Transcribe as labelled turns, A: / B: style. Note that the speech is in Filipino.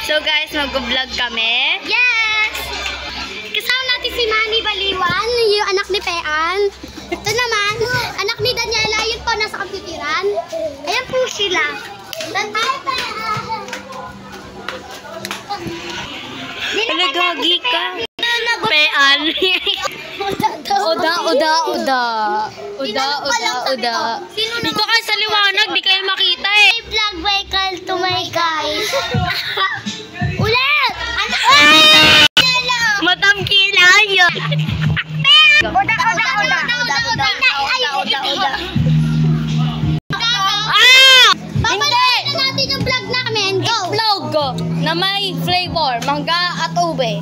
A: So guys, mag-vlog kami.
B: Yes! Kasama natin si Manny Baliwan, yung anak ni Pean. Ito naman, anak ni Daniela, yun po nasa komputiran. Ayan po sila. Hi, Pean!
A: Palagagi ka. Pean. Uda. Dito kayo sa liwanag, di kayo makita eh.
B: Vlog Michael to my guys. Ulit! Anak!
A: Matamkila yun.
B: Uda. Babalikan na natin yung vlog namin. Go!
A: Vlog na may flavor, mangga at ube.